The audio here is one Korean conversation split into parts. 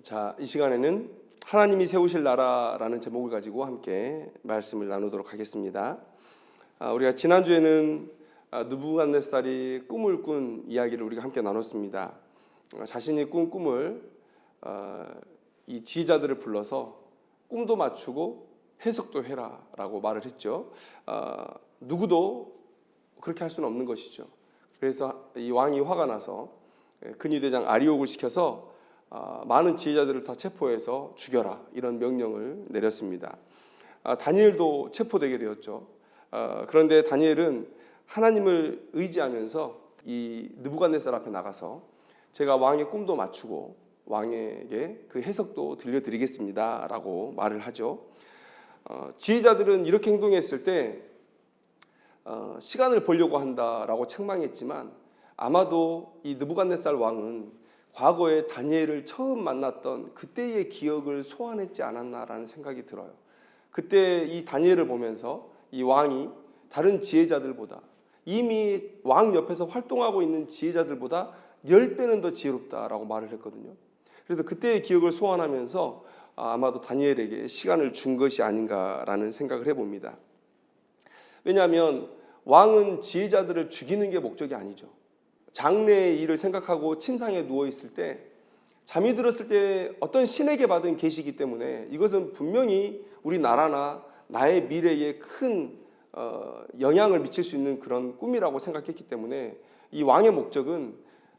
자, 이 시간에는 하나님이 세우실 나라라는 제목을 가지고 함께 말씀을 나누도록 하겠습니다. 우리가 지난주에는 느부갓네살이 꿈을 꾼 이야기를 우리가 함께 나눴습니다. 자신이 꾼 꿈을 이 지휘자들을 불러서 꿈도 맞추고 해석도 해라라고 말을 했죠. 누구도 그렇게 할 수는 없는 것이죠. 그래서 이 왕이 화가 나서 근위대장 아리옥을 시켜서 많은 지휘자들을 다 체포해서 죽여라 이런 명령을 내렸습니다. 다니엘도 체포되게 되었죠. 그런데 다니엘은 하나님을 의지하면서 이 느부갓네살 앞에 나가서 제가 왕의 꿈도 맞추고 왕에게 그 해석도 들려드리겠습니다 라고 말을 하죠. 지휘자들은 이렇게 행동했을 때 시간을 벌려고 한다라고 책망했지만 아마도 이 느부갓네살 왕은 과거에 다니엘을 처음 만났던 그때의 기억을 소환했지 않았나라는 생각이 들어요. 그때 이 다니엘을 보면서 이 왕이 다른 지혜자들보다 이미 왕 옆에서 활동하고 있는 지혜자들보다 10배는 더 지혜롭다라고 말을 했거든요. 그래서 그때의 기억을 소환하면서 아마도 다니엘에게 시간을 준 것이 아닌가라는 생각을 해봅니다. 왜냐하면 왕은 지혜자들을 죽이는 게 목적이 아니죠. 장래의 일을 생각하고 침상에 누워있을 때 잠이 들었을 때 어떤 신에게 받은 계시이기 때문에 이것은 분명히 우리나라나 나의 미래에 큰 영향을 미칠 수 있는 그런 꿈이라고 생각했기 때문에 이 왕의 목적은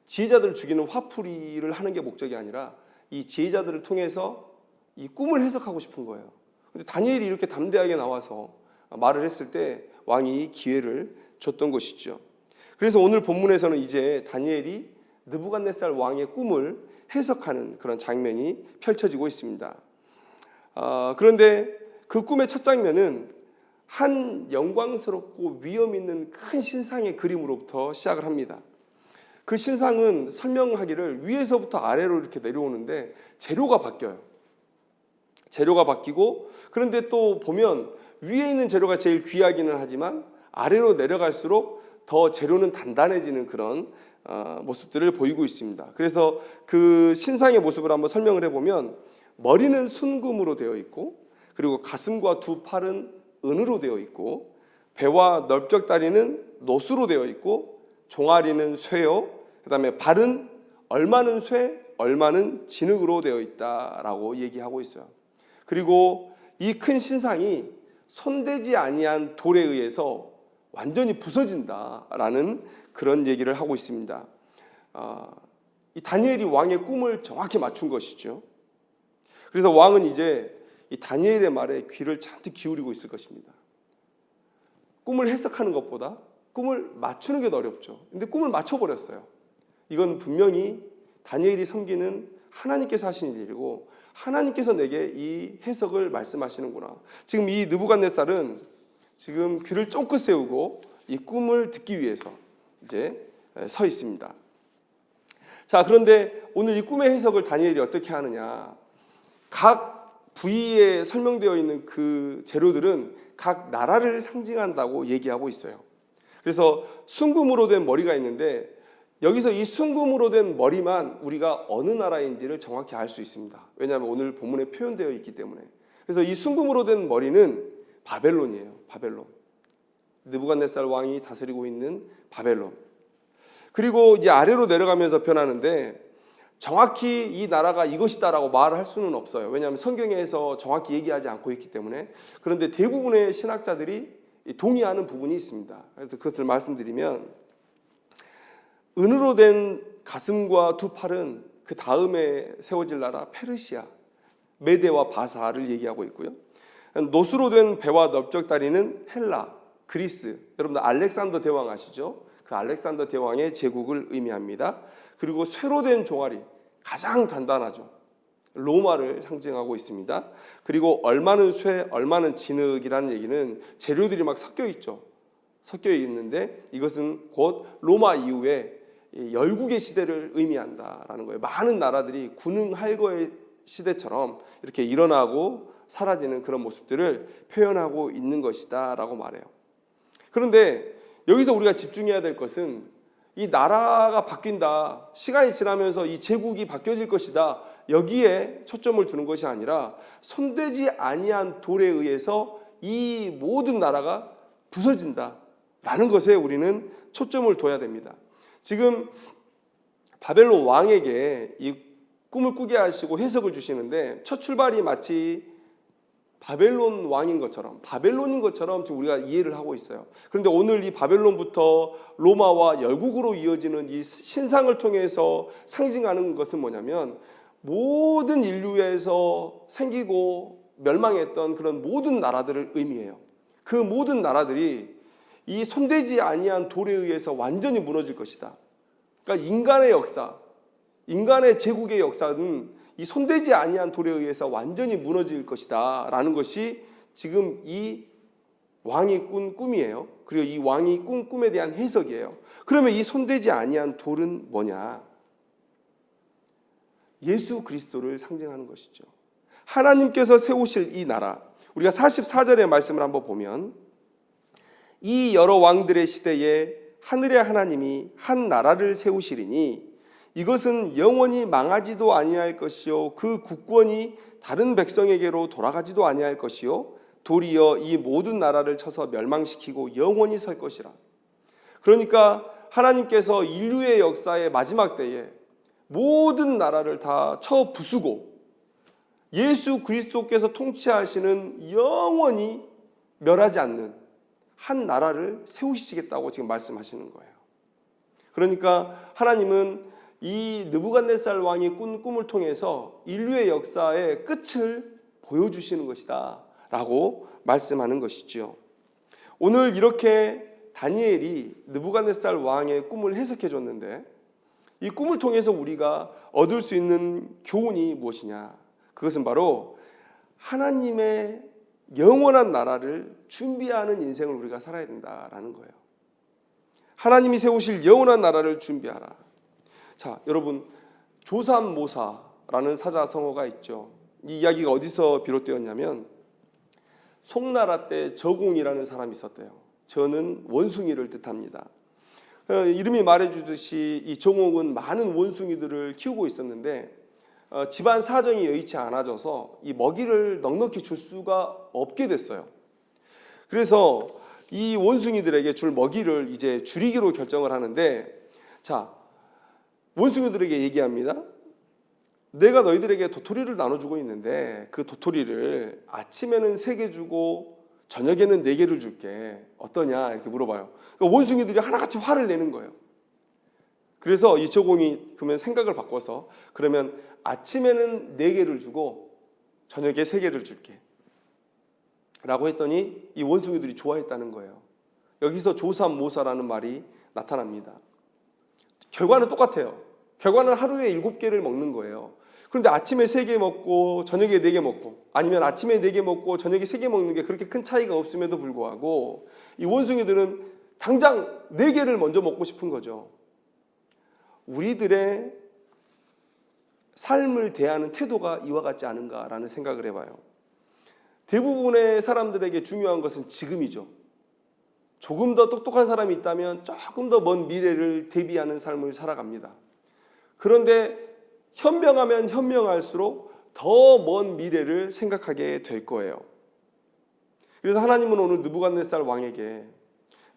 지혜자들을 죽이는 화풀이를 하는 게 목적이 아니라 이 지혜자들을 통해서 이 꿈을 해석하고 싶은 거예요. 근데 다니엘이 이렇게 담대하게 나와서 말을 했을 때 왕이 기회를 줬던 것이죠. 그래서 오늘 본문에서는 이제 다니엘이 느부갓네살 왕의 꿈을 해석하는 그런 장면이 펼쳐지고 있습니다. 그런데 그 꿈의 첫 장면은 한 영광스럽고 위험 있는 큰 신상의 그림으로부터 시작을 합니다. 그 신상은 설명하기를 위에서부터 아래로 이렇게 내려오는데 재료가 바뀌어요. 재료가 바뀌고 그런데 또 보면 위에 있는 재료가 제일 귀하기는 하지만 아래로 내려갈수록 더 재료는 단단해지는 그런 모습들을 보이고 있습니다. 그래서 그 신상의 모습을 한번 설명을 해보면 머리는 순금으로 되어 있고 그리고 가슴과 두 팔은 은으로 되어 있고 배와 넓적다리는 노수로 되어 있고 종아리는 쇠요 그 다음에 발은 얼마는 쇠 얼마는 진흙으로 되어 있다라고 얘기하고 있어요. 그리고 이 큰 신상이 손대지 아니한 돌에 의해서 완전히 부서진다라는 그런 얘기를 하고 있습니다. 이 다니엘이 왕의 꿈을 정확히 맞춘 것이죠. 그래서 왕은 이제 이 다니엘의 말에 귀를 잔뜩 기울이고 있을 것입니다. 꿈을 해석하는 것보다 꿈을 맞추는 게 더 어렵죠. 근데 꿈을 맞춰버렸어요. 이건 분명히 다니엘이 섬기는 하나님께서 하신 일이고 하나님께서 내게 이 해석을 말씀하시는구나. 지금 이 느부갓네살은 지금 귀를 쫑긋 세우고 이 꿈을 듣기 위해서 이제 서 있습니다. 자, 그런데 오늘 이 꿈의 해석을 다니엘이 어떻게 하느냐? 각 부위에 설명되어 있는 그 재료들은 각 나라를 상징한다고 얘기하고 있어요. 그래서 순금으로 된 머리가 있는데 여기서 이 순금으로 된 머리만 우리가 어느 나라인지를 정확히 알 수 있습니다. 왜냐하면 오늘 본문에 표현되어 있기 때문에. 그래서 이 순금으로 된 머리는 바벨론이에요. 바벨론. 느부갓네살 왕이 다스리고 있는 바벨론. 그리고 이제 아래로 내려가면서 변하는데 정확히 이 나라가 이것이다라고 말을 할 수는 없어요. 왜냐하면 성경에서 정확히 얘기하지 않고 있기 때문에. 그런데 대부분의 신학자들이 동의하는 부분이 있습니다. 그래서 그것을 말씀드리면 은으로 된 가슴과 두 팔은 그 다음에 세워질 나라 페르시아, 메데와 바사를 얘기하고 있고요. 노수로 된 배와 넓적다리는 헬라, 그리스. 여러분들 알렉산더 대왕 아시죠? 그 알렉산더 대왕의 제국을 의미합니다. 그리고 쇠로 된 종아리, 가장 단단하죠. 로마를 상징하고 있습니다. 그리고 얼마는 쇠, 얼마는 진흙이라는 얘기는 재료들이 막 섞여 있죠. 섞여 있는데 이것은 곧 로마 이후에 열국의 시대를 의미한다라는 거예요. 많은 나라들이 군웅할거의 시대처럼 이렇게 일어나고 사라지는 그런 모습들을 표현하고 있는 것이다 라고 말해요. 그런데 여기서 우리가 집중해야 될 것은 이 나라가 바뀐다, 시간이 지나면서 이 제국이 바뀌어질 것이다, 여기에 초점을 두는 것이 아니라 손대지 아니한 돌에 의해서 이 모든 나라가 부서진다라는 것에 우리는 초점을 둬야 됩니다. 지금 바벨론 왕에게 이 꿈을 꾸게 하시고 해석을 주시는데 첫 출발이 마치 바벨론 왕인 것처럼, 바벨론인 것처럼 지금 우리가 이해를 하고 있어요. 그런데 오늘 이 바벨론부터 로마와 열국으로 이어지는 이 신상을 통해서 상징하는 것은 뭐냐면 모든 인류에서 생기고 멸망했던 그런 모든 나라들을 의미해요. 그 모든 나라들이 이 손대지 아니한 돌에 의해서 완전히 무너질 것이다. 그러니까 인간의 역사, 인간의 제국의 역사는 이 손대지 아니한 돌에 의해서 완전히 무너질 것이다 라는 것이 지금 이 왕이 꾼 꿈이에요. 그리고 이 왕이 꾼 꿈에 대한 해석이에요. 그러면 이 손대지 아니한 돌은 뭐냐? 예수 그리스도를 상징하는 것이죠. 하나님께서 세우실 이 나라, 우리가 44절의 말씀을 한번 보면 이 여러 왕들의 시대에 하늘의 하나님이 한 나라를 세우시리니 이것은 영원히 망하지도 아니할 것이요 그 국권이 다른 백성에게로 돌아가지도 아니할 것이요 도리어 이 모든 나라를 쳐서 멸망시키고 영원히 설 것이라. 그러니까 하나님께서 인류의 역사의 마지막 때에 모든 나라를 다 쳐 부수고 예수 그리스도께서 통치하시는 영원히 멸하지 않는 한 나라를 세우시겠다고 지금 말씀하시는 거예요. 그러니까 하나님은 이 느부갓네살 왕이 꾼 꿈을 통해서 인류의 역사의 끝을 보여주시는 것이다 라고 말씀하는 것이죠. 오늘 이렇게 다니엘이 느부갓네살 왕의 꿈을 해석해 줬는데 이 꿈을 통해서 우리가 얻을 수 있는 교훈이 무엇이냐? 그것은 바로 하나님의 영원한 나라를 준비하는 인생을 우리가 살아야 된다라는 거예요. 하나님이 세우실 영원한 나라를 준비하라. 자, 여러분, 조삼모사라는 사자성어가 있죠. 이 이야기가 어디서 비롯되었냐면 송나라 때 저공이라는 사람이 있었대요. 저는 원숭이를 뜻합니다. 이름이 말해주듯이 이 정옥은 많은 원숭이들을 키우고 있었는데 집안 사정이 여의치 않아져서 이 먹이를 넉넉히 줄 수가 없게 됐어요. 그래서 이 원숭이들에게 줄 먹이를 이제 줄이기로 결정을 하는데, 자, 원숭이들에게 얘기합니다. 내가 너희들에게 도토리를 나눠주고 있는데 그 도토리를 아침에는 3개 주고 저녁에는 4개를 줄게. 어떠냐? 이렇게 물어봐요. 그러니까 원숭이들이 하나같이 화를 내는 거예요. 그래서 이 저공이 그러면 생각을 바꿔서 그러면 아침에는 4개를 주고 저녁에 3개를 줄게 라고 했더니 이 원숭이들이 좋아했다는 거예요. 여기서 조삼모사라는 말이 나타납니다. 결과는 똑같아요. 결과는 하루에 7개를 먹는 거예요. 그런데 아침에 3개 먹고 저녁에 4개 먹고 아니면 아침에 4개 먹고 저녁에 3개 먹는 게 그렇게 큰 차이가 없음에도 불구하고 이 원숭이들은 당장 4개를 먼저 먹고 싶은 거죠. 우리들의 삶을 대하는 태도가 이와 같지 않은가라는 생각을 해봐요. 대부분의 사람들에게 중요한 것은 지금이죠. 조금 더 똑똑한 사람이 있다면 조금 더 먼 미래를 대비하는 삶을 살아갑니다. 그런데 현명하면 현명할수록 더 먼 미래를 생각하게 될 거예요. 그래서 하나님은 오늘 느부갓네살 왕에게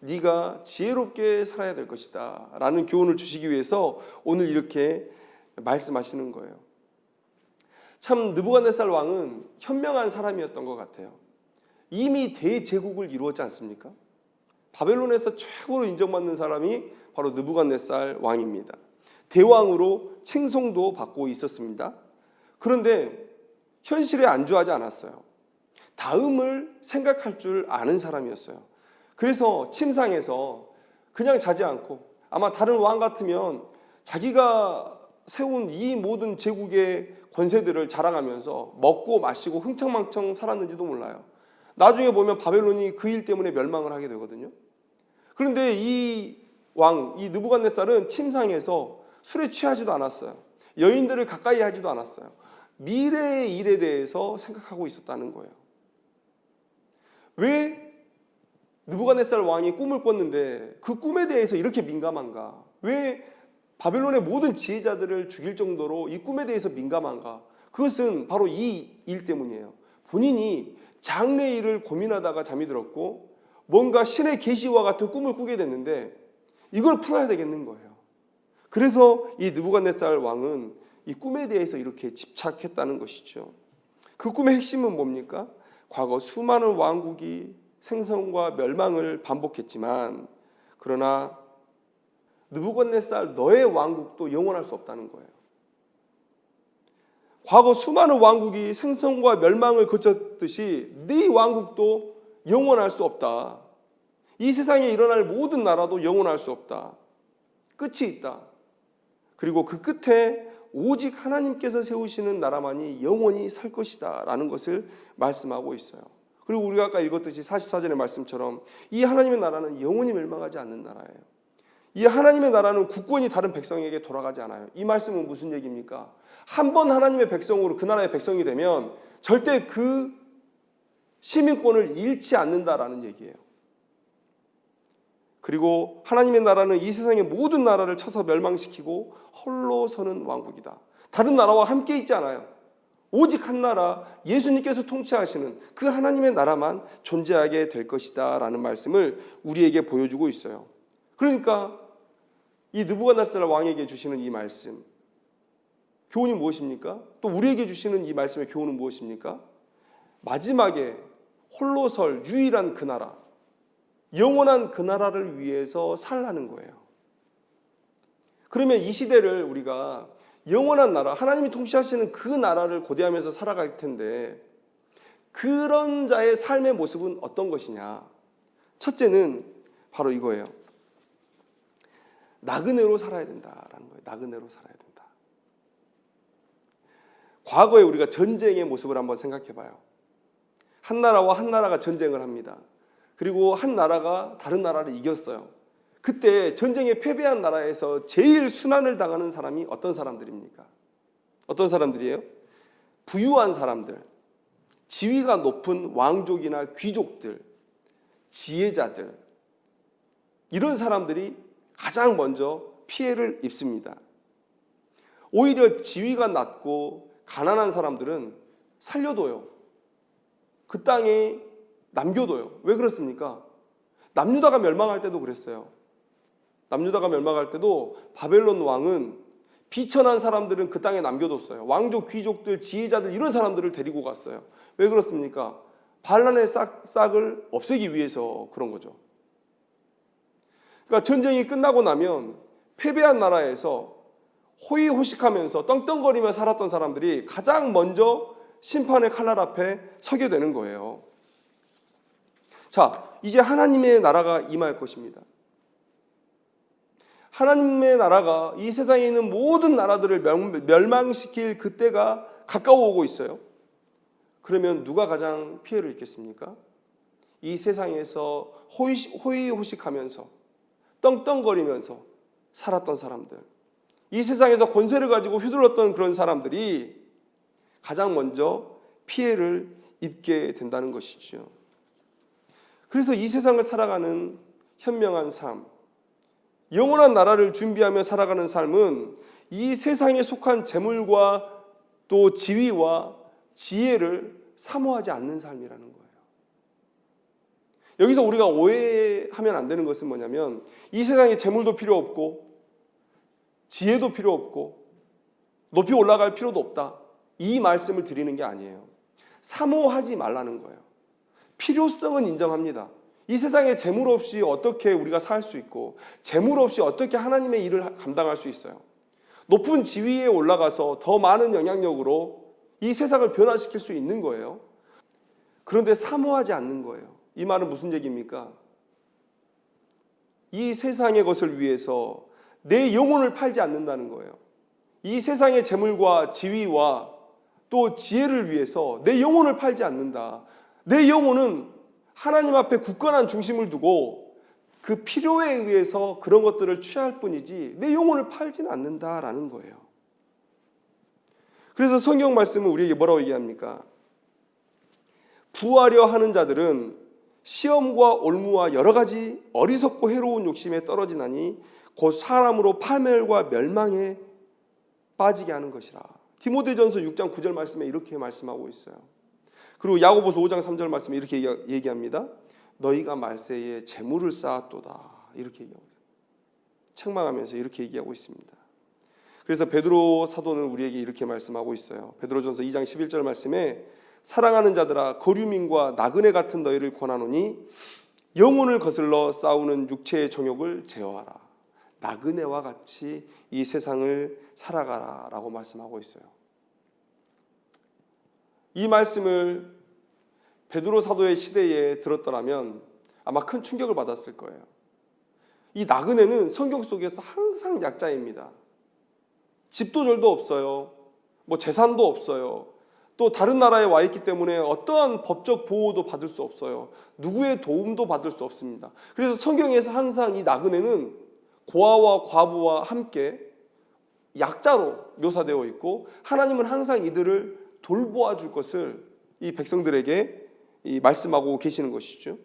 네가 지혜롭게 살아야 될 것이다 라는 교훈을 주시기 위해서 오늘 이렇게 말씀하시는 거예요. 참 느부갓네살 왕은 현명한 사람이었던 것 같아요. 이미 대제국을 이루었지 않습니까? 바벨론에서 최고로 인정받는 사람이 바로 느부갓네살 왕입니다. 대왕으로 칭송도 받고 있었습니다. 그런데 현실에 안주하지 않았어요. 다음을 생각할 줄 아는 사람이었어요. 그래서 침상에서 그냥 자지 않고 아마 다른 왕 같으면 자기가 세운 이 모든 제국의 권세들을 자랑하면서 먹고 마시고 흥청망청 살았는지도 몰라요. 나중에 보면 바벨론이 그 일 때문에 멸망을 하게 되거든요. 그런데 이 왕, 이 느부갓네살은 침상에서 술에 취하지도 않았어요. 여인들을 가까이 하지도 않았어요. 미래의 일에 대해서 생각하고 있었다는 거예요. 왜 느부갓네살 왕이 꿈을 꿨는데 그 꿈에 대해서 이렇게 민감한가? 왜 바벨론의 모든 지혜자들을 죽일 정도로 이 꿈에 대해서 민감한가? 그것은 바로 이 일 때문이에요. 본인이 장래일을 고민하다가 잠이 들었고 뭔가 신의 계시와 같은 꿈을 꾸게 됐는데 이걸 풀어야 되겠는 거예요. 그래서 이 느부갓네살 왕은 이 꿈에 대해서 이렇게 집착했다는 것이죠. 그 꿈의 핵심은 뭡니까? 과거 수많은 왕국이 생성과 멸망을 반복했지만 그러나 느부갓네살 너의 왕국도 영원할 수 없다는 거예요. 과거 수많은 왕국이 생성과 멸망을 거쳤듯이 네 왕국도 영원할 수 없다. 이 세상에 일어날 모든 나라도 영원할 수 없다. 끝이 있다. 그리고 그 끝에 오직 하나님께서 세우시는 나라만이 영원히 설 것이다 라는 것을 말씀하고 있어요. 그리고 우리가 아까 읽었듯이 44절의 말씀처럼 이 하나님의 나라는 영원히 멸망하지 않는 나라예요. 이 하나님의 나라는 국권이 다른 백성에게 돌아가지 않아요. 이 말씀은 무슨 얘기입니까? 한 번 하나님의 백성으로 그 나라의 백성이 되면 절대 그 시민권을 잃지 않는다라는 얘기예요. 그리고 하나님의 나라는 이 세상의 모든 나라를 쳐서 멸망시키고 홀로 서는 왕국이다. 다른 나라와 함께 있지 않아요. 오직 한 나라, 예수님께서 통치하시는 그 하나님의 나라만 존재하게 될 것이다 라는 말씀을 우리에게 보여주고 있어요. 그러니까 이 느부갓네살 왕에게 주시는 이 말씀, 교훈이 무엇입니까? 또 우리에게 주시는 이 말씀의 교훈은 무엇입니까? 마지막에 홀로 설 유일한 그 나라, 영원한 그 나라를 위해서 살라는 거예요. 그러면 이 시대를 우리가 영원한 나라, 하나님이 통치하시는 그 나라를 고대하면서 살아갈 텐데 그런 자의 삶의 모습은 어떤 것이냐? 첫째는 바로 이거예요. 나그네로 살아야 된다라는 거예요. 나그네로 살아야 된다. 과거에 우리가 전쟁의 모습을 한번 생각해 봐요. 한 나라와 한 나라가 전쟁을 합니다. 그리고 한 나라가 다른 나라를 이겼어요. 그때 전쟁에 패배한 나라에서 제일 순환을 당하는 사람이 어떤 사람들입니까? 어떤 사람들이에요? 부유한 사람들, 지위가 높은 왕족이나 귀족들, 지혜자들, 이런 사람들이 가장 먼저 피해를 입습니다. 오히려 지위가 낮고 가난한 사람들은 살려둬요. 그 땅에 남겨둬요. 왜 그렇습니까? 남유다가 멸망할 때도 그랬어요. 남유다가 멸망할 때도 바벨론 왕은 비천한 사람들은 그 땅에 남겨뒀어요. 왕족, 귀족들, 지혜자들 이런 사람들을 데리고 갔어요. 왜 그렇습니까? 반란의 싹을 없애기 위해서 그런 거죠. 그러니까 전쟁이 끝나고 나면 패배한 나라에서 호의호식하면서 떵떵거리며 살았던 사람들이 가장 먼저 심판의 칼날 앞에 서게 되는 거예요. 자, 이제 하나님의 나라가 임할 것입니다. 하나님의 나라가 이 세상에 있는 모든 나라들을 멸망시킬 그때가 가까워 오고 있어요. 그러면 누가 가장 피해를 입겠습니까? 이 세상에서 호의호식하면서 떵떵거리면서 살았던 사람들, 이 세상에서 권세를 가지고 휘둘렀던 그런 사람들이 가장 먼저 피해를 입게 된다는 것이죠. 그래서 이 세상을 살아가는 현명한 삶, 영원한 나라를 준비하며 살아가는 삶은 이 세상에 속한 재물과 또 지위와 지혜를 사모하지 않는 삶이라는 거예요. 여기서 우리가 오해하면 안 되는 것은 뭐냐면 이 세상에 재물도 필요 없고 지혜도 필요 없고 높이 올라갈 필요도 없다. 이 말씀을 드리는 게 아니에요. 사모하지 말라는 거예요. 필요성은 인정합니다. 이 세상에 재물 없이 어떻게 우리가 살 수 있고 재물 없이 어떻게 하나님의 일을 감당할 수 있어요. 높은 지위에 올라가서 더 많은 영향력으로 이 세상을 변화시킬 수 있는 거예요. 그런데 사모하지 않는 거예요. 이 말은 무슨 얘기입니까? 이 세상의 것을 위해서 내 영혼을 팔지 않는다는 거예요. 이 세상의 재물과 지위와 또 지혜를 위해서 내 영혼을 팔지 않는다. 내 영혼은 하나님 앞에 굳건한 중심을 두고 그 필요에 의해서 그런 것들을 취할 뿐이지 내 영혼을 팔지는 않는다라는 거예요. 그래서 성경 말씀은 우리에게 뭐라고 얘기합니까? 부하려 하는 자들은 시험과 올무와 여러 가지 어리석고 해로운 욕심에 떨어지나니 곧 사람으로 파멸과 멸망에 빠지게 하는 것이라. 디모데전서 6장 9절 말씀에 이렇게 말씀하고 있어요. 그리고 야고보서 5장 3절 말씀에 이렇게 얘기합니다. 너희가 말세에 재물을 쌓았도다. 이렇게 얘기하고 있어요. 책망하면서 이렇게 얘기하고 있습니다. 그래서 베드로 사도는 우리에게 이렇게 말씀하고 있어요. 베드로전서 2장 11절 말씀에 사랑하는 자들아 거류민과 나그네 같은 너희를 권하노니 영혼을 거슬러 싸우는 육체의 정욕을 제어하라. 나그네와 같이 이 세상을 살아가라 라고 말씀하고 있어요. 이 말씀을 베드로 사도의 시대에 들었더라면 아마 큰 충격을 받았을 거예요. 이 나그네는 성경 속에서 항상 약자입니다. 집도 절도 없어요. 뭐 재산도 없어요. 또 다른 나라에 와 있기 때문에 어떠한 법적 보호도 받을 수 없어요. 누구의 도움도 받을 수 없습니다. 그래서 성경에서 항상 이 나그네는 고아와 과부와 함께 약자로 묘사되어 있고 하나님은 항상 이들을 돌보아 줄 것을 이 백성들에게 말씀하고 계시는 것이죠.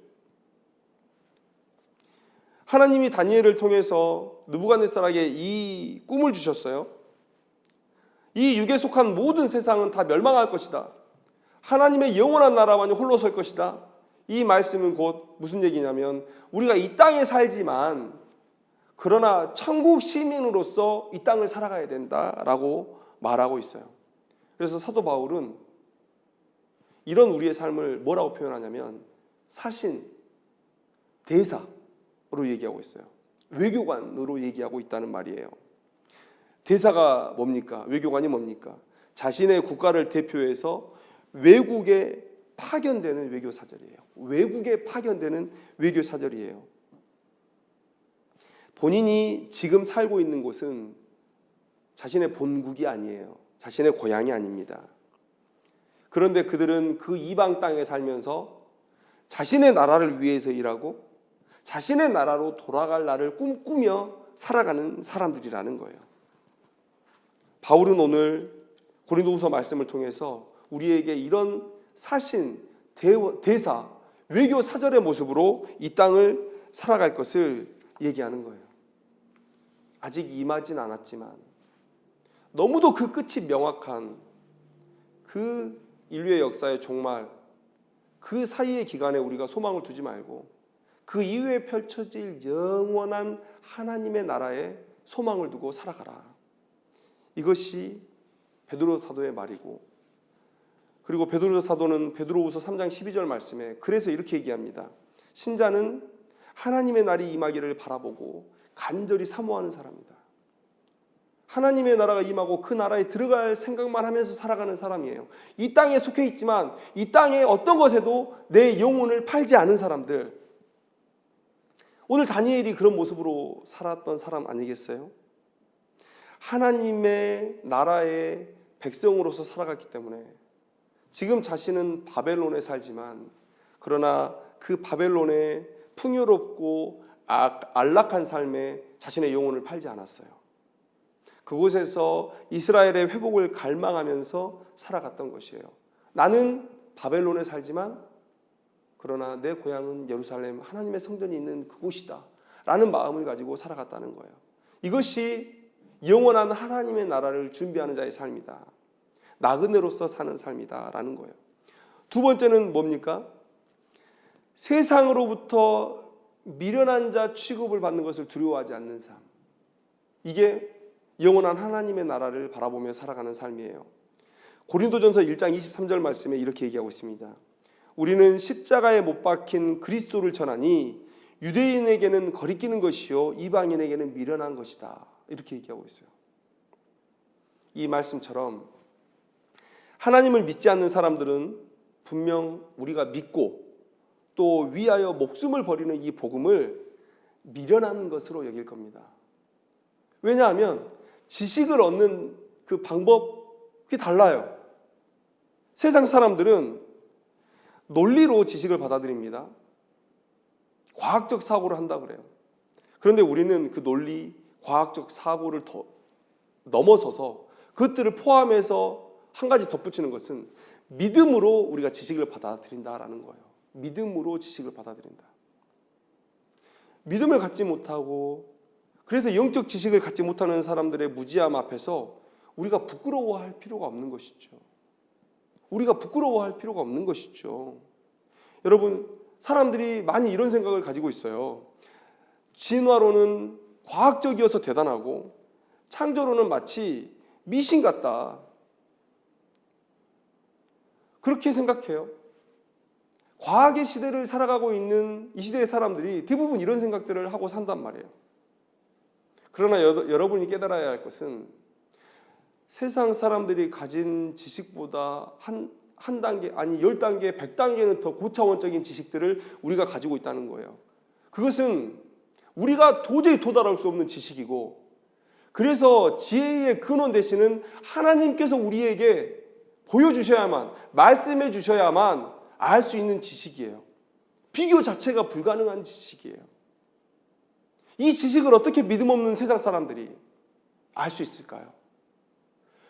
하나님이 다니엘을 통해서 느부갓네살에게 이 꿈을 주셨어요. 이 육에 속한 모든 세상은 다 멸망할 것이다. 하나님의 영원한 나라만이 홀로 설 것이다. 이 말씀은 곧 무슨 얘기냐면 우리가 이 땅에 살지만 그러나 천국 시민으로서 이 땅을 살아가야 된다라고 말하고 있어요. 그래서 사도 바울은 이런 우리의 삶을 뭐라고 표현하냐면 사신, 대사로 얘기하고 있어요. 외교관으로 얘기하고 있다는 말이에요. 대사가 뭡니까? 외교관이 뭡니까? 자신의 국가를 대표해서 외국에 파견되는 외교사절이에요. 외국에 파견되는 외교사절이에요. 본인이 지금 살고 있는 곳은 자신의 본국이 아니에요. 자신의 고향이 아닙니다. 그런데 그들은 그 이방 땅에 살면서 자신의 나라를 위해서 일하고 자신의 나라로 돌아갈 날을 꿈꾸며 살아가는 사람들이라는 거예요. 바울은 오늘 고린도후서 말씀을 통해서 우리에게 이런 사신, 대사, 외교 사절의 모습으로 이 땅을 살아갈 것을 얘기하는 거예요. 아직 임하진 않았지만 너무도 그 끝이 명확한 그 인류의 역사의 종말, 그 사이의 기간에 우리가 소망을 두지 말고 그 이후에 펼쳐질 영원한 하나님의 나라에 소망을 두고 살아가라. 이것이 베드로 사도의 말이고, 그리고 베드로 사도는 베드로후서 3장 12절 말씀에 그래서 이렇게 얘기합니다. 신자는 하나님의 날이 임하기를 바라보고 간절히 사모하는 사람이다. 하나님의 나라가 임하고 그 나라에 들어갈 생각만 하면서 살아가는 사람이에요. 이 땅에 속해 있지만 이 땅의 어떤 것에도 내 영혼을 팔지 않은 사람들. 오늘 다니엘이 그런 모습으로 살았던 사람 아니겠어요? 하나님의 나라의 백성으로서 살아갔기 때문에 지금 자신은 바벨론에 살지만 그러나 그 바벨론의 풍요롭고 안락한 삶에 자신의 영혼을 팔지 않았어요. 그곳에서 이스라엘의 회복을 갈망하면서 살아갔던 것이에요. 나는 바벨론에 살지만 그러나 내 고향은 예루살렘 하나님의 성전이 있는 그곳이다 라는 마음을 가지고 살아갔다는 거예요. 이것이 영원한 하나님의 나라를 준비하는 자의 삶이다. 나그네로서 사는 삶이다 라는 거예요. 두 번째는 뭡니까? 세상으로부터 미련한 자 취급을 받는 것을 두려워하지 않는 삶. 이게 영원한 하나님의 나라를 바라보며 살아가는 삶이에요. 고린도전서 1장 23절 말씀에 이렇게 얘기하고 있습니다. 우리는 십자가에 못 박힌 그리스도를 전하니 유대인에게는 거리끼는 것이요 이방인에게는 미련한 것이다. 이렇게 얘기하고 있어요. 이 말씀처럼 하나님을 믿지 않는 사람들은 분명 우리가 믿고 또 위하여 목숨을 버리는 이 복음을 미련한 것으로 여길 겁니다. 왜냐하면 지식을 얻는 그 방법이 달라요. 세상 사람들은 논리로 지식을 받아들입니다. 과학적 사고를 한다고 그래요. 그런데 우리는 그 논리, 과학적 사고를 더 넘어서서 그것들을 포함해서 한 가지 덧붙이는 것은 믿음으로 우리가 지식을 받아들인다라는 거예요. 믿음으로 지식을 받아들인다. 믿음을 갖지 못하고 그래서 영적 지식을 갖지 못하는 사람들의 무지함 앞에서 우리가 부끄러워할 필요가 없는 것이죠. 우리가 부끄러워할 필요가 없는 것이죠. 여러분, 사람들이 많이 이런 생각을 가지고 있어요. 진화론은 과학적이어서 대단하고 창조론은 마치 미신 같다. 그렇게 생각해요. 과학의 시대를 살아가고 있는 이 시대의 사람들이 대부분 이런 생각들을 하고 산단 말이에요. 그러나 여러분이 깨달아야 할 것은 세상 사람들이 가진 지식보다 한 단계, 아니 10단계, 100단계는 더 고차원적인 지식들을 우리가 가지고 있다는 거예요. 그것은 우리가 도저히 도달할 수 없는 지식이고, 그래서 지혜의 근원 되시는 하나님께서 우리에게 보여주셔야만, 말씀해 주셔야만 알 수 있는 지식이에요. 비교 자체가 불가능한 지식이에요. 이 지식을 어떻게 믿음 없는 세상 사람들이 알 수 있을까요?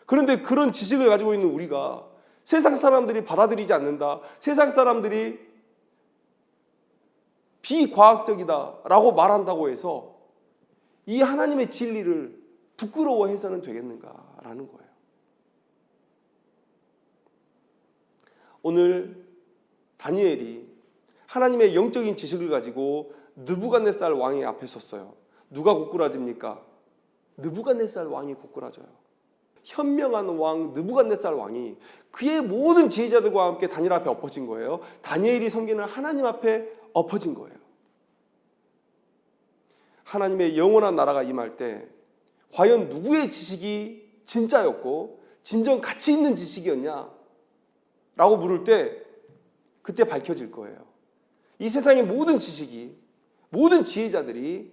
그런데 그런 지식을 가지고 있는 우리가 세상 사람들이 받아들이지 않는다, 세상 사람들이 비과학적이다라고 말한다고 해서 이 하나님의 진리를 부끄러워해서는 되겠는가라는 거예요. 오늘 다니엘이 하나님의 영적인 지식을 가지고 느부갓네살 왕의 앞에 섰어요. 누가 고꾸라집니까? 느부갓네살 왕이 고꾸라져요. 현명한 왕 느부갓네살 왕이 그의 모든 지혜자들과 함께 다니엘 앞에 엎어진 거예요. 다니엘이 섬기는 하나님 앞에 엎어진 거예요. 하나님의 영원한 나라가 임할 때 과연 누구의 지식이 진짜였고 진정 가치 있는 지식이었냐? 라고 물을 때 그때 밝혀질 거예요. 이 세상의 모든 지식이, 모든 지혜자들이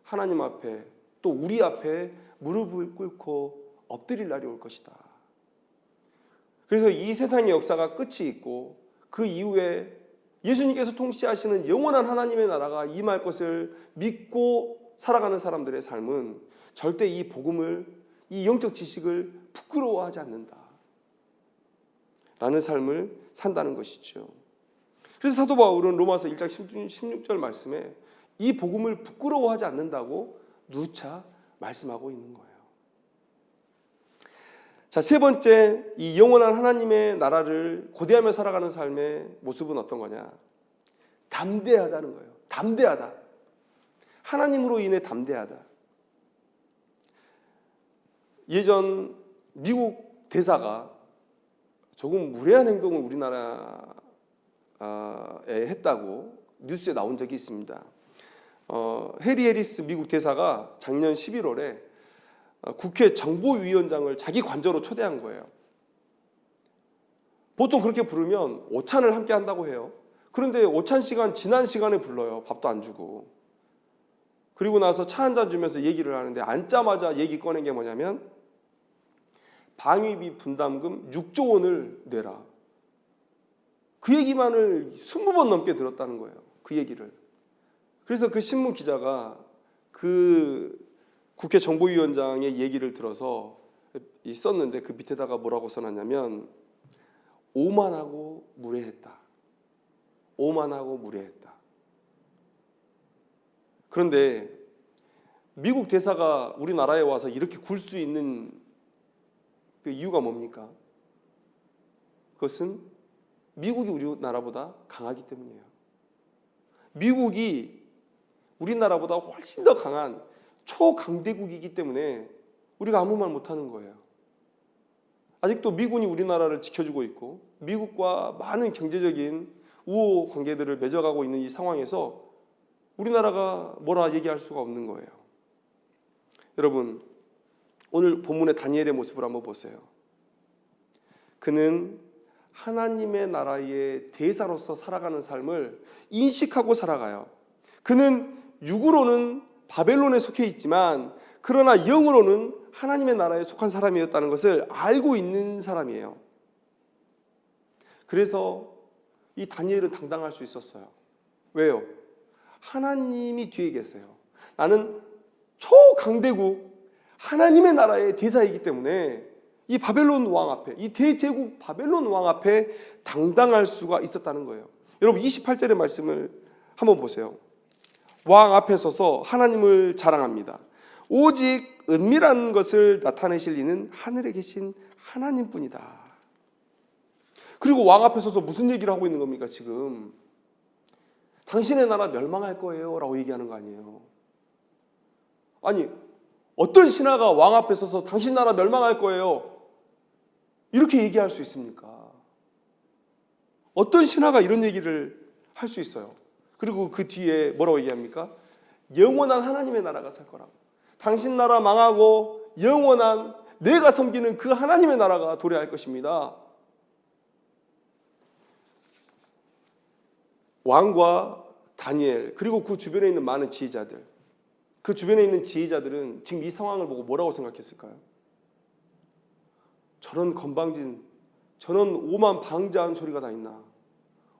하나님 앞에, 또 우리 앞에 무릎을 꿇고 엎드릴 날이 올 것이다. 그래서 이 세상의 역사가 끝이 있고 그 이후에 예수님께서 통치하시는 영원한 하나님의 나라가 임할 것을 믿고 살아가는 사람들의 삶은 절대 이 복음을, 이 영적 지식을 부끄러워하지 않는다 라는 삶을 산다는 것이죠. 그래서 사도 바울은 로마서 1장 16절 말씀에 이 복음을 부끄러워하지 않는다고 누차 말씀하고 있는 거예요. 자, 세 번째, 이 영원한 하나님의 나라를 고대하며 살아가는 삶의 모습은 어떤 거냐? 담대하다는 거예요. 담대하다. 하나님으로 인해 담대하다. 예전 미국 대사가 조금 무례한 행동을 우리나라에 했다고 뉴스에 나온 적이 있습니다. 해리 해리스 미국 대사가 작년 11월에 국회 정보위원장을 자기 관저로 초대한 거예요. 보통 그렇게 부르면 오찬을 함께 한다고 해요. 그런데 오찬 시간 지난 시간에 불러요. 밥도 안 주고. 그리고 나서 차 한 잔 주면서 얘기를 하는데 앉자마자 얘기 꺼낸 게 뭐냐면 방위비 분담금 6조 원을 내라. 그 얘기만을 20번 넘게 들었다는 거예요. 그 얘기를. 그래서 그 신문 기자가 그 국회 정보위원장의 얘기를 들어서 썼는데 그 밑에다가 뭐라고 써놨냐면 오만하고 무례했다. 오만하고 무례했다. 그런데 미국 대사가 우리나라에 와서 이렇게 굴 수 있는 그 이유가 뭡니까? 그것은 미국이 우리나라보다 강하기 때문이에요. 미국이 우리나라보다 훨씬 더 강한 초강대국이기 때문에 우리가 아무 말 못하는 거예요. 아직도 미군이 우리나라를 지켜주고 있고 미국과 많은 경제적인 우호 관계들을 맺어가고 있는 이 상황에서 우리나라가 뭐라 얘기할 수가 없는 거예요. 여러분, 오늘 본문의 다니엘의 모습을 한번 보세요. 그는 하나님의 나라의 대사로서 살아가는 삶을 인식하고 살아가요. 그는 육으로는 바벨론에 속해 있지만 그러나 영으로는 하나님의 나라에 속한 사람이었다는 것을 알고 있는 사람이에요. 그래서 이 다니엘은 당당할 수 있었어요. 왜요? 하나님이 뒤에 계세요. 나는 초강대국 하나님의 나라의 대사이기 때문에 이 바벨론 왕 앞에, 이 대제국 바벨론 왕 앞에 당당할 수가 있었다는 거예요. 여러분 28절의 말씀을 한번 보세요. 왕 앞에 서서 하나님을 자랑합니다. 오직 은밀한 것을 나타내실 이는 하늘에 계신 하나님뿐이다. 그리고 왕 앞에 서서 무슨 얘기를 하고 있는 겁니까? 지금 당신의 나라 멸망할 거예요 라고 얘기하는 거 아니에요. 아니, 어떤 신하가 왕 앞에 서서 당신 나라 멸망할 거예요 이렇게 얘기할 수 있습니까? 어떤 신하가 이런 얘기를 할 수 있어요? 그리고 그 뒤에 뭐라고 얘기합니까? 영원한 하나님의 나라가 설 거라고. 당신 나라 망하고 영원한 내가 섬기는 그 하나님의 나라가 도래할 것입니다. 왕과 다니엘 그리고 그 주변에 있는 많은 지혜자들, 그 주변에 있는 지혜자들은 지금 이 상황을 보고 뭐라고 생각했을까요? 저런 건방진, 저런 오만방자한 소리가 다 있나?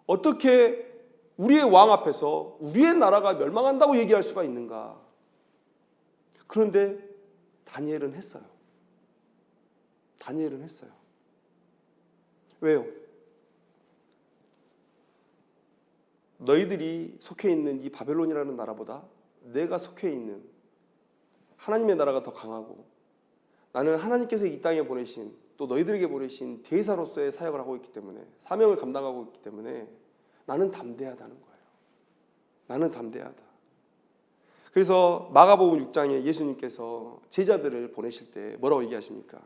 어떻게 우리의 왕 앞에서 우리의 나라가 멸망한다고 얘기할 수가 있는가? 그런데 다니엘은 했어요. 다니엘은 했어요. 왜요? 너희들이 속해 있는 이 바벨론이라는 나라보다 내가 속해 있는 하나님의 나라가 더 강하고, 나는 하나님께서 이 땅에 보내신, 또 너희들에게 보내신 대사로서의 사역을 하고 있기 때문에, 사명을 감당하고 있기 때문에 나는 담대하다는 거예요. 나는 담대하다. 그래서 마가복음 6장에 예수님께서 제자들을 보내실 때 뭐라고 얘기하십니까?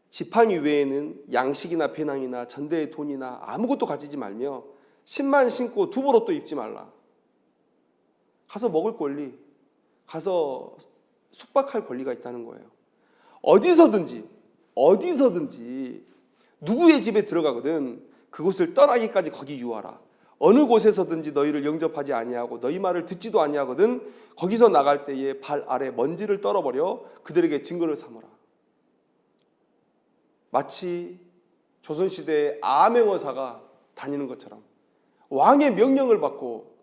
지팡이 외에는 양식이나 배낭이나 전대의 돈이나 아무것도 가지지 말며 신만 신고 두벌옷도 입지 말라. 가서 먹을 권리, 가서 숙박할 권리가 있다는 거예요. 어디서든지 누구의 집에 들어가거든 그곳을 떠나기까지 거기 유하라. 어느 곳에서든지 너희를 영접하지 아니하고 너희 말을 듣지도 아니하거든 거기서 나갈 때에 발 아래 먼지를 떨어버려 그들에게 증거를 삼으라. 마치 조선시대의 아맹어사가 다니는 것처럼 왕의 명령을 받고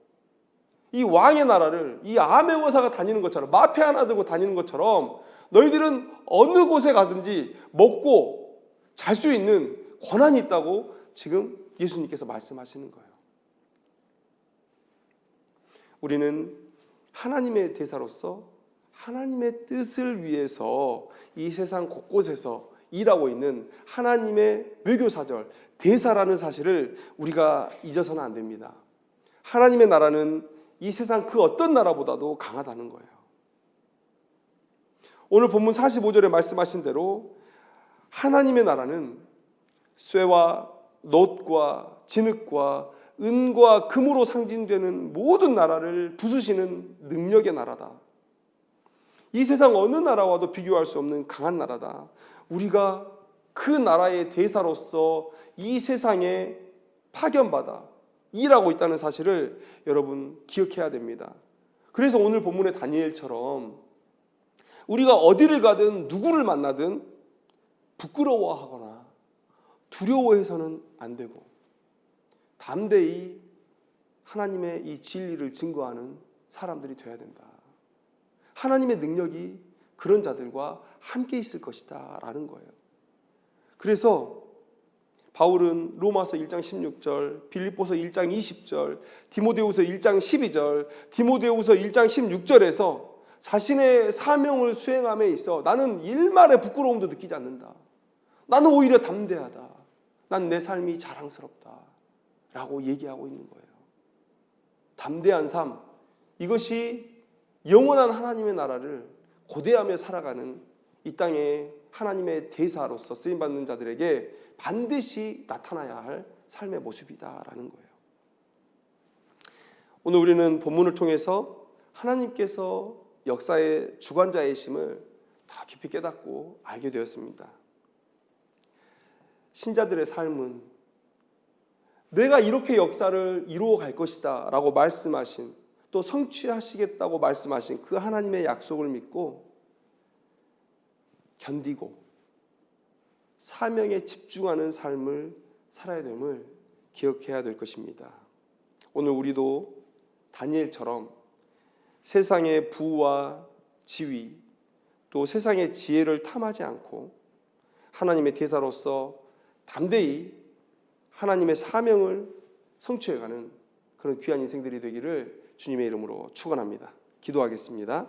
이 왕의 나라를 이 아맹어사가 다니는 것처럼, 마패 하나 들고 다니는 것처럼 너희들은 어느 곳에 가든지 먹고 잘 수 있는 권한이 있다고 지금 예수님께서 말씀하시는 거예요. 우리는 하나님의 대사로서 하나님의 뜻을 위해서 이 세상 곳곳에서 일하고 있는 하나님의 외교사절, 대사라는 사실을 우리가 잊어서는 안 됩니다. 하나님의 나라는 이 세상 그 어떤 나라보다도 강하다는 거예요. 오늘 본문 45절에 말씀하신 대로 하나님의 나라는 쇠와 놋과 진흙과 은과 금으로 상징되는 모든 나라를 부수시는 능력의 나라다. 이 세상 어느 나라와도 비교할 수 없는 강한 나라다. 우리가 그 나라의 대사로서 이 세상에 파견받아 일하고 있다는 사실을 여러분 기억해야 됩니다. 그래서 오늘 본문의 다니엘처럼 우리가 어디를 가든 누구를 만나든 부끄러워하거나 두려워해서는 안 되고 담대히 하나님의 이 진리를 증거하는 사람들이 되어야 된다. 하나님의 능력이 그런 자들과 함께 있을 것이다 라는 거예요. 그래서 바울은 로마서 1장 16절, 빌립보서 1장 20절, 디모데후서 1장 12절, 디모데후서 1장 16절에서 자신의 사명을 수행함에 있어 나는 일말의 부끄러움도 느끼지 않는다. 나는 오히려 담대하다. 난 내 삶이 자랑스럽다 라고 얘기하고 있는 거예요. 담대한 삶, 이것이 영원한 하나님의 나라를 고대하며 살아가는 이 땅의 하나님의 대사로서 쓰임받는 자들에게 반드시 나타나야 할 삶의 모습이다라는 거예요. 오늘 우리는 본문을 통해서 하나님께서 역사의 주관자이심을 더 깊이 깨닫고 알게 되었습니다. 신자들의 삶은 내가 이렇게 역사를 이루어 갈 것이다 라고 말씀하신, 또 성취하시겠다고 말씀하신 그 하나님의 약속을 믿고 견디고 사명에 집중하는 삶을 살아야 됨을 기억해야 될 것입니다. 오늘 우리도 다니엘처럼 세상의 부와 지위, 또 세상의 지혜를 탐하지 않고 하나님의 대사로서 담대히 하나님의 사명을 성취해가는 그런 귀한 인생들이 되기를 주님의 이름으로 축원합니다. 기도하겠습니다.